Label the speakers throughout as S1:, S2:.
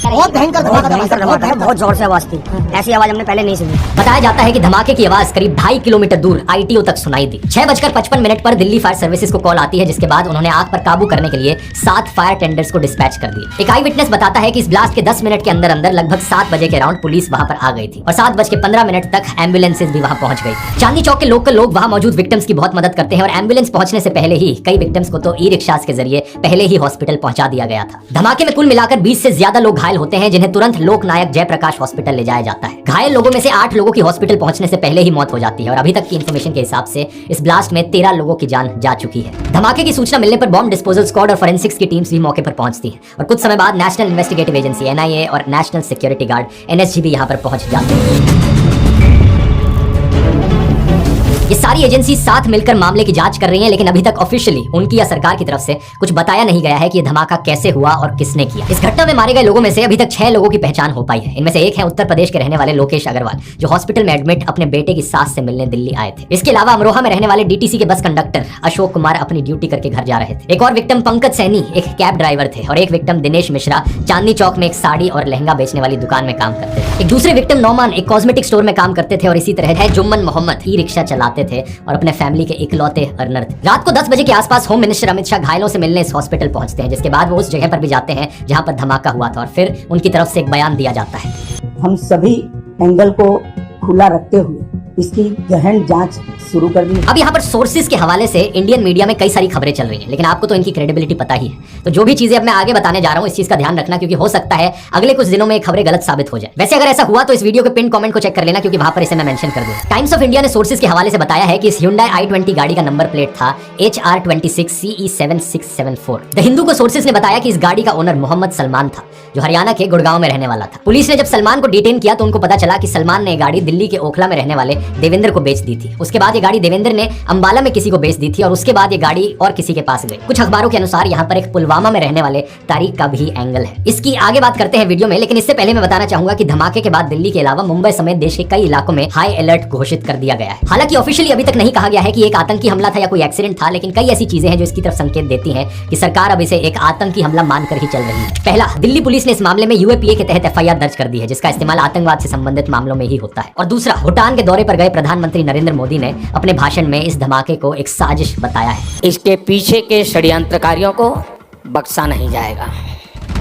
S1: बहुत भयंकर, बहुत जोर से आवाज थी। ऐसी आवाज हमने पहले नहीं सुनी।
S2: बताया जाता है कि धमाके की आवाज करीब 2.5 किलोमीटर दूर ITO तक सुनाई दी। 6:55 पर दिल्ली फायर सर्विसेज को कॉल आती है, जिसके बाद उन्होंने आग पर काबू करने के लिए 7 फायर टेंडर्स को डिस्पैच कर दिया। एक आई विटनेस बताता है कि इस ब्लास्ट के 10 मिनट के अंदर अंदर लगभग 7 बजे के अराउंड पुलिस वहां पर आ गई थी और 7:15 तक एम्बुलेंसेज भी वहां पहुंच गई। चांदनी चौक के लोकल लोग वहां मौजूद विक्टिम्स की बहुत मदद करते हैं और एम्बुलेंस पहुंचने से पहले ही कई विक्टिम्स को तो ई-रिक्शास के जरिए पहले ही हॉस्पिटल पहुंचा दिया गया था। धमाके में कुल मिलाकर 20 से ज्यादा लोग घायल होते हैं, जिन्हें तुरंत लोकनायक जयप्रकाश हॉस्पिटल ले जाया जाता है। घायल लोगों में से 8 लोगों की हॉस्पिटल पहुंचने से पहले ही मौत हो जाती है और अभी तक की इंफॉर्मेशन के हिसाब से इस ब्लास्ट में 13 लोगों की जान जा चुकी है। धमाके की सूचना मिलने पर बॉम्ब डिस्पोजल स्क्वाड और फोरेंसिक्स की टीम्स भी मौके पर पहुंचती है और कुछ समय बाद नेशनल इन्वेस्टिगेटिव एजेंसी NIA और नेशनल सिक्योरिटी गार्ड NSG भी यहां पर पहुंच जाते हैं। ये सारी एजेंसी साथ मिलकर मामले की जांच कर रही हैं, लेकिन अभी तक ऑफिशियली उनकी या सरकार की तरफ से कुछ बताया नहीं गया है कि ये धमाका कैसे हुआ और किसने किया। इस घटना में मारे गए लोगों में से अभी तक 6 लोगों की पहचान हो पाई है। इनमें से एक है उत्तर प्रदेश के रहने वाले लोकेश अग्रवाल, जो हॉस्पिटल में एडमिट अपने बेटे की सास से मिलने दिल्ली आए थे। इसके अलावा अमरोहा में रहने वाले DTC के बस कंडक्टर अशोक कुमार अपनी ड्यूटी करके घर जा रहे थे। एक और विक्टिम पंकज सैनी एक कैब ड्राइवर थे और एक विक्टिम दिनेश मिश्रा चांदनी चौक में एक साड़ी और लहंगा बेचने वाली दुकान में काम करते थे। एक दूसरे विक्टिम नौमान एक कॉस्मेटिक स्टोर में काम करते थे और इसी तरह है जुम्मन मोहम्मद ई-रिक्शा चलाते थे और अपने फैमिली के इकलौते अर्नर थे। रात को 10 बजे के आसपास होम मिनिस्टर अमित शाह घायलों से मिलने इस हॉस्पिटल पहुंचते हैं, जिसके बाद वो उस जगह पर भी जाते हैं जहां पर धमाका हुआ था और फिर उनकी तरफ से एक बयान दिया जाता है।
S1: हम सभी एंगल को खुला रखते हुए इसकी गहन जांच शुरू कर दी।
S2: अब यहाँ पर सोर्सेज के हवाले से इंडियन मीडिया में कई सारी खबरें चल रही हैं, लेकिन आपको तो इनकी क्रेडिबिलिटी पता ही है। तो जो भी चीजें अब मैं आगे बताने जा रहा हूँ इस चीज का ध्यान रखना, क्योंकि हो सकता है अगले कुछ दिनों में खबरें गलत साबित हो जाए। वैसे अगर ऐसा हुआ तो इस वीडियो के पिन कमेंट को चेक कर लेना, क्योंकि वहां पर इसे मैं मेंशन कर दूंगा। टाइम्स ऑफ इंडिया ने सोर्सेज के हवाले से बताया है कि इस Hyundai i20 गाड़ी का नंबर प्लेट था HR26 CE7674। द हिंदू को सोर्सेज ने बताया कि इस गाड़ी का ओनर मोहम्मद सलमान था, जो हरियाणा के गुड़गांव में रहने वाला था। पुलिस ने जब सलमान को डिटेन किया तो उनको पता चला कि सलमान ने गाड़ी दिल्ली के ओखला में रहने वाले देवेंद्र को बेच दी थी। उसके बाद ये गाड़ी देवेंद्र ने अंबाला में किसी को बेच दी थी और उसके बाद ये गाड़ी और किसी के पास गई। कुछ अखबारों के अनुसार यहाँ पर एक पुलवामा में रहने वाले तारिक का भी एंगल है। इसकी आगे बात करते हैं वीडियो में, लेकिन इससे पहले मैं बताना चाहूंगा कि धमाके के बाद दिल्ली के अलावा मुंबई समेत देश के कई इलाकों में हाई अलर्ट घोषित कर दिया गया है। हालांकि ऑफिशियली अभी तक नहीं कहा गया है कि एक आतंकी हमला था या कोई एक्सीडेंट था, लेकिन कई ऐसी चीजें हैं जो इसकी तरफ संकेत देती हैं कि सरकार अब इसे एक आतंकी हमला मानकर ही चल रही है। पहला, दिल्ली पुलिस ने इस मामले में UAPA के तहत FIR दर्ज कर दी है, जिसका इस्तेमाल आतंकवाद से संबंधित मामलों में ही होता है। और दूसरा, भूटान के दौरे पर गए प्रधानमंत्री नरेंद्र मोदी ने अपने भाषण में इस धमाके को एक साजिश बताया है।
S3: इसके पीछे के षड्यंत्रकारियों को बख्शा नहीं जाएगा।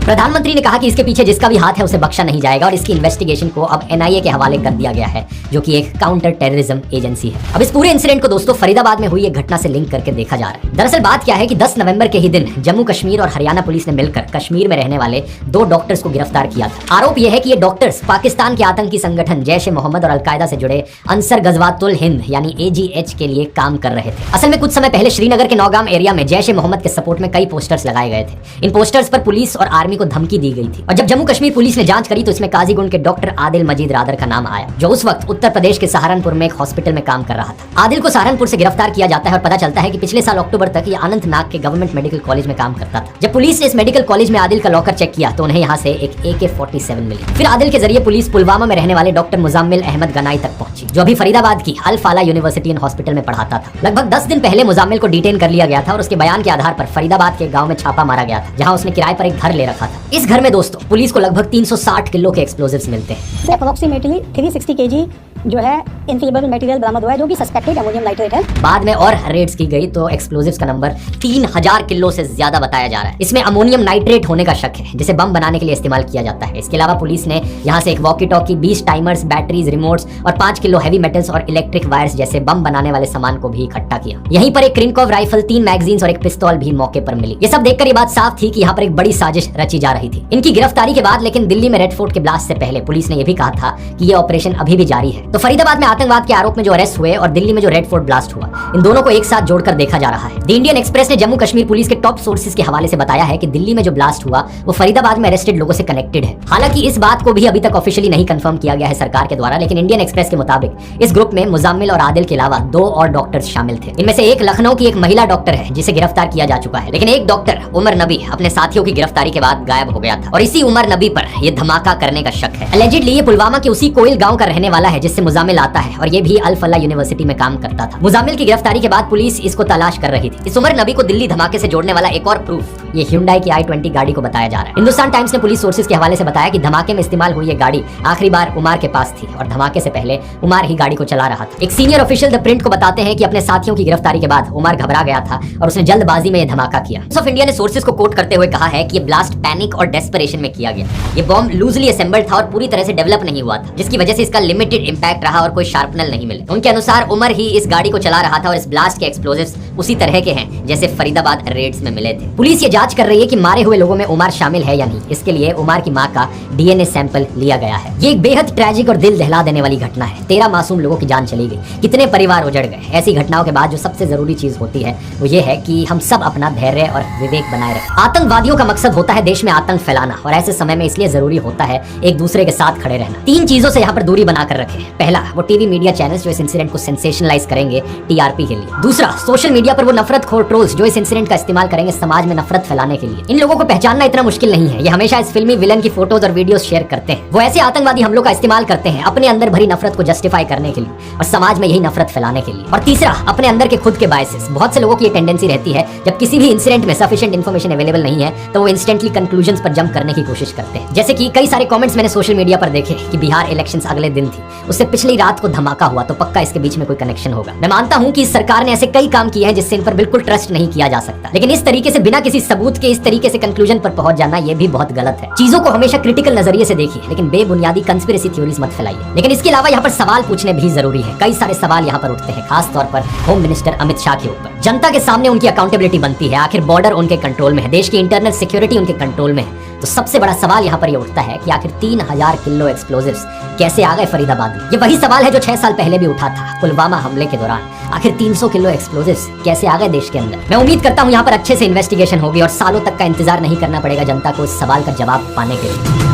S2: प्रधानमंत्री ने कहा कि इसके पीछे जिसका भी हाथ है उसे बख्शा नहीं जाएगा और इसकी इन्वेस्टिगेशन को अब NIA के हवाले कर दिया गया है, जो कि एक काउंटर टेररिज्म एजेंसी है। अब इस पूरे इंसिडेंट को दोस्तों फरीदाबाद में हुई एक घटना से लिंक करके देखा जा रहा है। दरअसल बात क्या है कि 10 नवंबर के ही दिन जम्मू कश्मीर और हरियाणा पुलिस ने मिलकर कश्मीर में रहने वाले 2 डॉक्टर्स को गिरफ्तार किया था। आरोप यह है कि ये डॉक्टर्स पाकिस्तान के आतंकी संगठन जैश-ए-मोहम्मद और अलकायदा से जुड़े अंसर गजवातुल हिंद यानी AGH के लिए काम कर रहे थे। असल में कुछ समय पहले श्रीनगर के नौगाम एरिया में जैश-ए-मोहम्मद के सपोर्ट में कई पोस्टर्स लगाए गए थे। इन पोस्टर्स पर पुलिस और आर्मी को धमकी दी गई थी और जब जम्मू कश्मीर पुलिस ने जांच करी तो इसमें काजीगुंड के डॉक्टर आदिल मजीद रादर का नाम आया, जो उस वक्त उत्तर प्रदेश के सहारनपुर में एक हॉस्पिटल में काम कर रहा था। आदिल को सहारनपुर से गिरफ्तार किया जाता है और पता चलता है कि पिछले साल अक्टूबर तक ये अनंतनाग के गवर्नमेंट मेडिकल कॉलेज में काम करता था। जब पुलिस ने इस मेडिकल कॉलेज में आदिल का लॉकर चेक किया तो उन्हें यहाँ से एक AK-47 मिली। फिर आदिल के जरिए पुलिस पुलवामा में रहने वाले डॉक्टर मुजाम्मिल अहमद गनाई तक पहुंची, जो अभी फरीदाबाद की अल फाला यूनिवर्सिटी एंड हॉस्पिटल में पढ़ाता था। लगभग 10 दिन पहले मुजाम्मिल को डिटेन कर लिया गया था और उसके बयान के आधार पर फरीदाबाद के गाँव में छापा मारा गया था, जहाँ उसने किराए पर एक घर ले रखा रखा था। इस घर में दोस्तों पुलिस को लगभग 360 किलो के एक्सप्लोजिव्स मिलते हैं।
S4: से अप्रोक्सीमेटली 360 केजी जो है इनफ्लेमेबल मटेरियल बरामद हुआ है, जो कि सस्पेक्टेड अमोनियम नाइट्रेट है।
S2: बाद में और रेड्स की गई तो एक्सप्लोजिव्स का नंबर 3000 किलो से ज्यादा बताया जा रहा है। इसमें अमोनियम नाइट्रेट होने का शक है, जिसे बम बनाने के लिए इस्तेमाल किया जाता है। इसके अलावा पुलिस ने यहाँ से एक walkie talkie, 20 timers, batteries, remotes और 5 किलो हैवी मेटल्स और इलेक्ट्रिक वायर्स जैसे बम बनाने वाले सामान को भी इकट्ठा किया। यहीं पर एक क्रिनकॉव राइफल, 3 मैगजीन्स और एक पिस्तौल भी मौके पर मिली। ये सब देखकर ये बात साफ थी कि यहाँ पर एक बड़ी साजिश रची जा रही थी। इनकी गिरफ्तारी के बाद लेकिन दिल्ली में रेड फोर्ट के ब्लास्ट से पहले पुलिस ने यह भी कहा था कि ये ऑपरेशन अभी भी जारी है। तो फरीदाबाद में आतंकवाद के आरोप में जो अरेस्ट हुए और दिल्ली में जो रेड फोर्ट ब्लास्ट हुआ, इन दोनों को एक साथ जोड़कर देखा जा रहा है। द इंडियन एक्सप्रेस ने जम्मू कश्मीर पुलिस के टॉप सोर्सेज के हवाले से बताया है कि दिल्ली में जो ब्लास्ट हुआ वो फरीदाबाद में अरेस्टेड लोगों से कनेक्टेड है। हालांकि इस बात को भी अभी तक ऑफिशियली नहीं कंफर्म किया गया है सरकार के द्वारा, लेकिन इंडियन एक्सप्रेस के मुताबिक इस ग्रुप में मुजाम्मिल और आदिल के अलावा 2 और डॉक्टर्स शामिल थे। इनमें से एक लखनऊ की एक महिला डॉक्टर है जिसे गिरफ्तार किया जा चुका है, लेकिन एक डॉक्टर उमर नबी अपने साथियों की गिरफ्तारी के बाद गायब हो गया था और इसी उमर नबी पर यह धमाका करने का शक है। अलेजिडली ये पुलवामा के उसी कोयल गांव का रहने वाला है जिससे मुजाम्मिल आता है और ये भी अल फलाह यूनिवर्सिटी में काम करता था। मुजाम्मिल की गिरफ्तारी के बाद पुलिस इसको तलाश कर रही थी। इस उमर नबी को दिल्ली धमाके से जोड़ने वाला एक और प्रूफ ये Hyundai की i20 गाड़ी को बताया जा रहा है। हिंदुस्तान टाइम्स ने पुलिस सोर्सेज के हवाले से बताया कि धमाके में इस्तेमाल हुई ये गाड़ी आखिरी बार उमर के पास थी और धमाके से पहले उमर ही गाड़ी को चला रहा था। एक सीनियर ऑफिशियल द प्रिंट को बताते हैं कि अपने साथियों की गिरफ्तारी के बाद उमर घबरा गया था और उसने जल्दबाजी में यह धमाका किया। टाइम्स ऑफ इंडिया ने सोर्सेज को कोट करते हुए कहा है कि ये ब्लास्ट पैनिक और डेस्परेशन में किया गया। ये बॉम्ब लूजली असेंबल्ड था और पूरी तरह से डेवलप नहीं हुआ था, जिसकी वजह से इसका लिमिटेड इंपैक्ट रहा और कोई शार्पनर नहीं मिले। उनके अनुसार उमर ही इस गाड़ी को चला रहा था और इस ब्लास्ट के एक्सप्लोजिव्स उसी तरह के हैं जैसे फरीदाबाद रेड्स में मिले थे। पुलिस ये जांच कर रही है कि मारे हुए लोगों में उमर शामिल है या नहीं। इसके लिए उमर की मां का डीएनए सैंपल लिया गया है। ये एक बेहद ट्रैजिक और दिल दहला देने वाली घटना है। 13 मासूम लोगों की जान चली गई, कितने परिवार उजड़ गए। ऐसी घटनाओं के बाद जो सबसे जरूरी चीज होती है वो ये है कि हम सब अपना धैर्य और विवेक बनाए रखें। आतंकवादियों का मकसद होता है देश में आतंक फैलाना और ऐसे समय में इसलिए जरूरी होता है एक दूसरे के साथ खड़े रहना। 3 चीजों से यहाँ पर दूरी बनाकर रखें। पहला, वो टीवी मीडिया चैनल्स जो इस इंसिडेंट को सेंसेशनलाइज करेंगे टीआरपी के लिए। दूसरा, सोशल मीडिया पर वो नफरतखोर ट्रोल्स जो इस इंसिडेंट का इस्तेमाल करेंगे समाज में नफरत फैलाने के लिए। इन लोगों को पहचानना इतना मुश्किल नहीं है। ये हमेशा इस फिल्मी विलन की फोटोज और वीडियोस शेयर करते हैं। वो ऐसे आतंकवादी हमलों का इस्तेमाल करते हैं अपने अंदर भरी नफरत को जस्टिफाई करने के लिए और समाज में यही नफरत फैलाने के लिए। और तीसरा, अपने अंदर के खुद के बायसेस। बहुत से लोगों की ये टेंडेंसी रहती है जब किसी भी इंसिडेंट में सफिशिएंट इन्फॉर्मेशन अवेलेबल नहीं है तो वो इंस्टेंटली कंक्लूजन्स पर जंप करने की कोशिश करते हैं। जैसे कि कई सारे कमेंट्स मैंने सोशल मीडिया पर देखे कि बिहार इलेक्शंस अगले दिन थी, उससे पिछली रात को धमाका हुआ, तो पक्का इसके बीच में कोई कनेक्शन होगा। मैं मानता हूं कि इस सरकार ने ऐसे कई काम किए हैं जिससे इन पर बिल्कुल ट्रस्ट नहीं किया जा सकता, लेकिन इस तरीके से बिना किसी सबूत के इस तरीके से कंक्लूजन पर पहुंच जाना ये भी बहुत गलत है। चीजों को हमेशा क्रिटिकल नजरिए से देखिए, लेकिन बेबुनियादी कंस्पिरेसी थ्योरीज मत फैलाइए। लेकिन इसके अलावा यहाँ पर सवाल पूछने भी जरूरी है। कई सारे सवाल यहाँ पर उठते हैं, खास तौर पर होम मिनिस्टर अमित शाह के ऊपर। जनता के सामने उनकी अकाउंटेबिलिटी बनती है। आखिर बॉर्डर उनके कंट्रोल में है, देश की इंटरनल सिक्योरिटी उनके कंट्रोल में है। तो सबसे बड़ा सवाल यहाँ पर ये उठता है कि आखिर 3000 किलो एक्सप्लोजिव्स कैसे आ गए फरीदाबाद में। ये वही सवाल है जो 6 साल पहले भी उठा था पुलवामा हमले के दौरान। आखिर 300 किलो एक्सप्लोजिव्स कैसे आ गए देश के अंदर। मैं उम्मीद करता हूँ यहाँ पर अच्छे से इन्वेस्टिगेशन होगी और सालों तक का इंतजार नहीं करना पड़ेगा जनता को इस सवाल का जवाब पाने के लिए।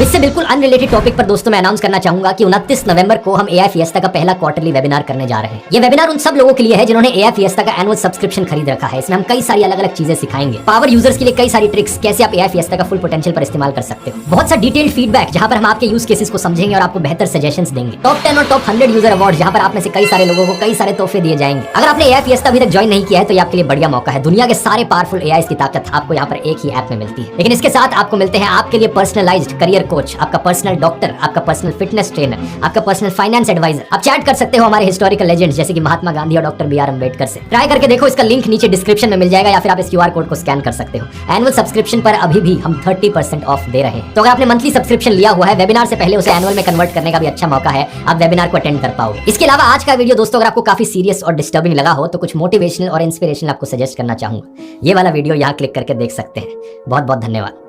S2: इससे बिल्कुल अनरिलेटेड टॉपिक पर दोस्तों मैं अनाउंस करना चाहूंगा कि 29 नवंबर को हम AI फिएस्टा का पहला क्वार्टरली वेबिनार करने जा रहे हैं। ये वेबिनार उन सब लोगों के लिए है जिन्होंने AI फिएस्टा का एनुअल सब्सक्रिप्शन खरीद रखा है। इसमें हम कई सारी अलग अलग चीजें सिखाएंगे। पावर यूजर्स के लिए कई सारी ट्रिक्स, कैसे आप AI फिएस्टा का फुल पोटेंशियल पर इस्तेमाल कर सकते हो। बहुत सा डिटेल्ड फीडबैक जहां पर हम आपके यूज केसेस को समझेंगे और आपको बेहतर सजेशंस देंगे। टॉप 10 और टॉप 100 यूजर अवार्ड जहां पर आप में से कई सारे लोगों को कई सारे तोहफे दिए जाएंगे। अगर आपने AI फिएस्टा अभी तक ज्वाइन नहीं किया है तो ये आपके लिए बढ़िया मौका है। दुनिया के सारे पावरफुल AIs की ताकत आपको यहाँ पर एक ही ऐप में मिलती है, लेकिन इसके साथ आपको मिलते हैं आपके लिए पर्सनलाइज्ड करियर कोच, आपका पर्सनल डॉक्टर, आपका पर्सनल फिटनेस ट्रेनर, आपका पर्सनल फाइनेंस एडवाइजर। आप चैट कर सकते हो हमारे हिस्टोरिकल लेजेंड्स जैसे कि महात्मा गांधी और डॉक्टर BR अम्बेडकर से। ट्राई करके देखो, इसका लिंक नीचे डिस्क्रिप्शन में मिल जाएगा या फिर आप इस QR कोड को स्कैन कर सकते हो। एनुअल सब्सक्रिप्शन पर अभी भी हम 30% ऑफ दे रहे हैं, तो अगर आपने मंथली सब्सक्रिप्शन लिया हुआ है वेबिनार से पहले उसे एनुअल में कन्वर्ट करने का भी अच्छा मौका है। आप वेबिनार को अटेंड कर पाओगे। इसके अलावा आज का वीडियो दोस्तों अगर आपको काफी सीरियस और डिस्टर्बिंग लगा हो तो कुछ मोटिवेशनल और इंस्पिरेशनल आपको सजेस्ट करना चाहूंगा। ये वाला वीडियो यहाँ क्लिक करके देख सकते हैं। बहुत बहुत धन्यवाद।